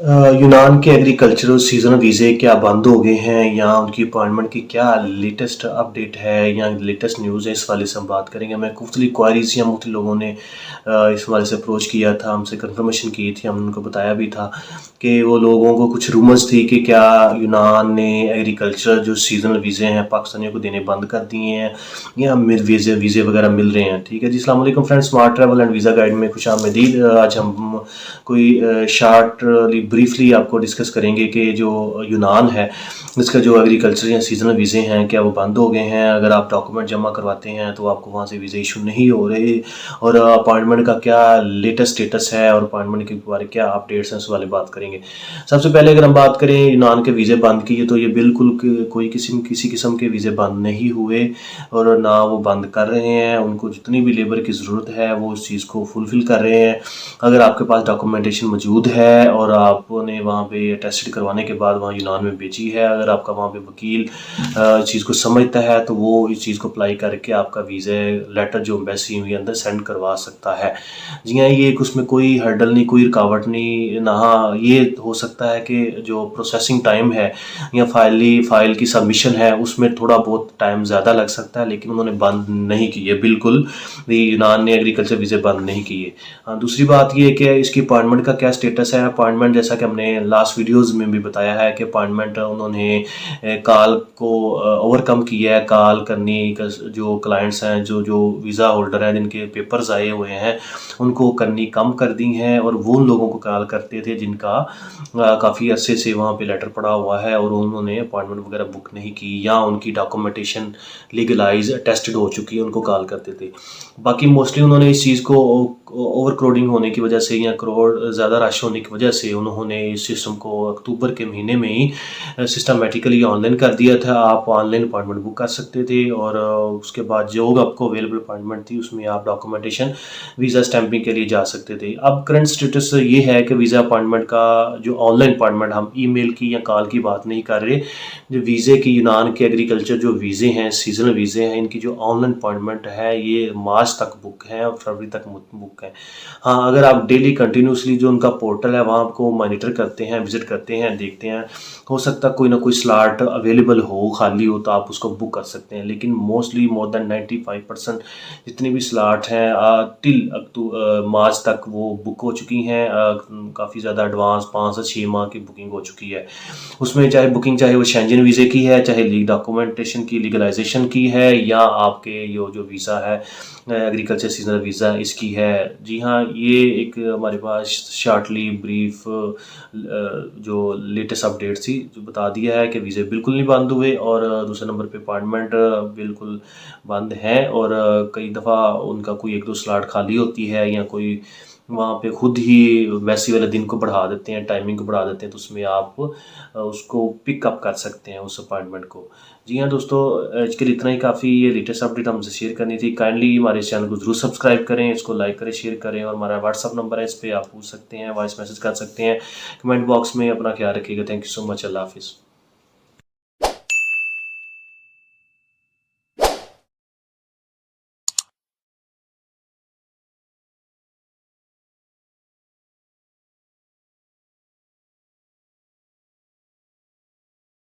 यूनान के agricultural seasonal वीज़े क्या बंद हो गए हैं या उनकी अपॉइंटमेंट की क्या लेटेस्ट अपडेट है या लेटेस्ट न्यूज़ है, इस वाले से हम बात करेंगे। मैं मुख्तलिफ क्वारीज या मुख्तलिफ लोगों ने इस वाले से अप्रोच किया था, हमसे कंफर्मेशन की थी, हमने उनको बताया भी था कि वो लोगों को कुछ रूमर्स थी कि क्या यूनान ने एग्रीकल्चर जो सीजनल वीज़े हैं पाकिस्तानियों को देने बंद कर दिए हैं या वीज़े वगैरह मिल रहे हैं। ठीक है जी, अस्सलाम वालेकुम friends, smart travel and visa guide में खुशामदीद। आज हम कोई शार्टली ब्रीफली आपको डिस्कस करेंगे कि जो यूनान है इसका जो एग्रीकल्चर या सीजनल वीज़े हैं क्या वो बंद हो गए हैं। अगर आप डॉक्यूमेंट जमा करवाते हैं तो आपको वहाँ से वीज़े इशू नहीं हो रहे, और अपॉइंटमेंट का क्या लेटेस्ट स्टेटस है और अपॉइंटमेंट के बारे क्या अपडेट्स हैं उस वाले बात करेंगे। सबसे पहले अगर हम बात करें यूनान के वीज़े बंद किए, तो ये बिल्कुल कोई किसी किस्म के वीज़े बंद नहीं हुए और ना वो बंद कर रहे हैं। उनको जितनी भी लेबर की ज़रूरत है वो उस चीज़ को फुलफ़िल कर रहे हैं। अगर आपके पास डॉक्यूमेंटेशन मौजूद है और आपने वहाँ पे अटेस्टेड करवाने के बाद वहाँ यूनान में बेची है, अगर आपका वहाँ पे वकील इस चीज़ को समझता है तो वो इस चीज़ को अप्लाई करके आपका वीज़ा लेटर जो एम्बेसी के अंदर सेंड करवा सकता है। जी हाँ, ये उसमें कोई हर्डल नहीं, कोई रुकावट नहीं ना। हाँ, ये हो सकता है कि जो प्रोसेसिंग टाइम है या फाइल की सबमिशन है उसमें थोड़ा बहुत टाइम ज़्यादा लग सकता है, लेकिन उन्होंने बंद नहीं किए, बिल्कुल भी यूनान ने एग्रीकल्चर वीज़े बंद नहीं किए। हाँ, दूसरी बात ये है कि इसकी अपॉइंटमेंट का क्या स्टेटस है। अपॉइंटमेंट जैसा कि हमने लास्ट वीडियोस में भी बताया है कि अपॉइंटमेंट उन्होंने काल को ओवरकम किया है। काल करने का जो क्लाइंट्स हैं, जो जो वीज़ा होल्डर हैं जिनके पेपर्स आए हुए हैं, उनको करनी कम कर दी हैं और वो उन लोगों को कॉल करते थे जिनका काफ़ी अरसे से वहाँ पे लेटर पड़ा हुआ है और उन्होंने अपॉइंटमेंट वगैरह बुक नहीं की या उनकी डॉक्यूमेंटेशन लीगलाइज टेस्टेड हो चुकी है, उनको कॉल करते थे। बाकी मोस्टली उन्होंने इस चीज़ को ओवर क्राउडिंग होने की वजह से या करोड़ ज़्यादा रश होने की वजह से उन्होंने इस सिस्टम को अक्टूबर के महीने में ही सिस्टमेटिकली ऑनलाइन कर दिया था। आप ऑनलाइन अपॉइंटमेंट बुक कर सकते थे और उसके बाद जो आपको अवेलेबल अपॉइंटमेंट थी उसमें आप डॉक्यूमेंटेशन वीज़ा स्टैंपिंग के लिए जा सकते थे। अब करंट स्टेटस ये है कि वीज़ा अपॉइंटमेंट का जो ऑनलाइन अपॉइंटमेंट, हम ईमेल की या कॉल की बात नहीं कर रहे, जो वीज़े की यूनान के एग्रीकल्चर जो वीज़े हैं, सीजनल वीज़े हैं, इनकी जो ऑनलाइन अपॉइंटमेंट है ये मार्च तक बुक है और फरवरी तक बुक है। हाँ, अगर आप डेली कंटिन्यूसली जो उनका पोर्टल है वहाँ आपको मॉनिटर करते हैं, विजिट करते हैं, देखते हैं, हो सकता है कोई ना कोई स्लॉट अवेलेबल हो, खाली हो, तो आप उसको बुक कर सकते हैं। लेकिन मोस्टली मोर देन 95% जितने भी स्लॉट हैं टिल मार्च तक वो बुक हो चुकी हैं। काफ़ी ज़्यादा एडवांस 5 से 6 माह की बुकिंग हो चुकी है। उसमें चाहे वो शेंजन वीज़े की है, चाहे डॉक्यूमेंटेशन की लीगलाइजेशन की है, या आपके जो वीज़ा है एग्रीकल्चर सीजनल वीज़ा इसकी है। जी हाँ, ये एक हमारे पास शार्टली ब्रीफ जो लेटेस्ट अपडेट थी जो बता दिया है कि वीज़े बिल्कुल नहीं बंद हुए और दूसरे नंबर पे अपॉइंटमेंट बिल्कुल बंद है और कई दफ़ा उनका कोई एक दो स्लॉट खाली होती है या कोई वहाँ पे खुद ही वैसी वाले दिन को बढ़ा देते हैं, टाइमिंग को बढ़ा देते हैं, तो उसमें आप उसको पिकअप कर सकते हैं उस अपॉइंटमेंट को। जी हाँ दोस्तों, आज के लिए इतना ही काफ़ी। ये लेटेस्ट अपडेट हमसे शेयर करनी थी। काइंडली हमारे चैनल को जरूर सब्सक्राइब करें, इसको लाइक करें, शेयर करें, और हमारा व्हाट्सअप नंबर है, इस पर आप पूछ सकते हैं, वॉइस मैसेज कर सकते हैं। कमेंट बॉक्स में अपना ख्याल रखिएगा। Thank you so much. अल्लाह हाफिज़।